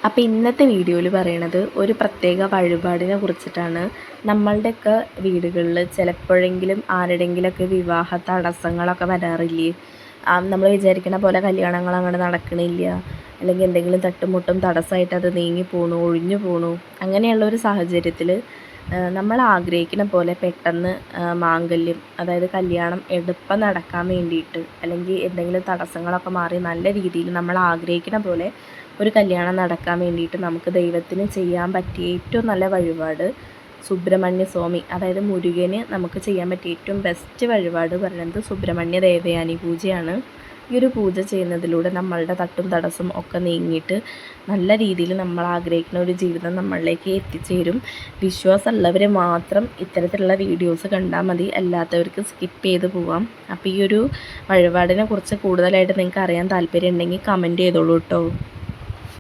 അപ്പോൾ ഇന്നത്തെ വീഡിയോയിൽ പറയണത് ഒരു പ്രത്യേക വഴിപാടിനെ കുറിച്ചിട്ടാണ്. നമ്മളുടെയൊക്കെ വീടുകളിൽ ചിലപ്പോഴെങ്കിലും ആരുടെയെങ്കിലുമൊക്കെ വിവാഹ തടസ്സങ്ങളൊക്കെ വരാറില്ലേ? നമ്മൾ വിചാരിക്കണ പോലെ കല്യാണങ്ങൾ അങ്ങോട്ട് നടക്കണില്ല, അല്ലെങ്കിൽ എന്തെങ്കിലും തട്ടുമുട്ടും തടസ്സമായിട്ട് അത് നീങ്ങി പോണു, ഒഴിഞ്ഞു പോണു. അങ്ങനെയുള്ള ഒരു സാഹചര്യത്തിൽ നമ്മൾ ആഗ്രഹിക്കുന്ന പോലെ പെട്ടെന്ന് മാംഗല്യം, അതായത് കല്യാണം എളുപ്പം നടക്കാൻ വേണ്ടിയിട്ട്, അല്ലെങ്കിൽ എന്തെങ്കിലും തടസ്സങ്ങളൊക്കെ മാറി നല്ല രീതിയിൽ നമ്മൾ ആഗ്രഹിക്കുന്ന പോലെ ഒരു കല്യാണം നടക്കാൻ വേണ്ടിയിട്ട് നമുക്ക് ദൈവത്തിന് ചെയ്യാൻ പറ്റിയ ഏറ്റവും നല്ല വഴിപാട് സുബ്രഹ്മണ്യ സ്വാമി, അതായത് മുരുകന് നമുക്ക് ചെയ്യാൻ പറ്റിയ ഏറ്റവും ബെസ്റ്റ് വഴിപാട് പറയുന്നത് സുബ്രഹ്മണ്യ ദേവയാനി പൂജയാണ്. ഈ ഒരു പൂജ ചെയ്യുന്നതിലൂടെ നമ്മളുടെ തട്ടും തടസ്സം ഒക്കെ നീങ്ങിയിട്ട് നല്ല രീതിയിൽ നമ്മൾ ആഗ്രഹിക്കുന്ന ഒരു ജീവിതം നമ്മളിലേക്ക് എത്തിച്ചേരും. വിശ്വാസമുള്ളവർ മാത്രം ഇത്തരത്തിലുള്ള വീഡിയോസ് കണ്ടാൽ മതി, അല്ലാത്തവർക്ക് സ്കിപ്പ് ചെയ്ത് പോവാം. അപ്പോൾ ഈ ഒരു വഴിപാടിനെ കുറിച്ച് കൂടുതലായിട്ട് നിങ്ങൾക്ക് അറിയാൻ താല്പര്യം ഉണ്ടെങ്കിൽ കമൻറ്റ് ചെയ്തോളൂ കേട്ടോ.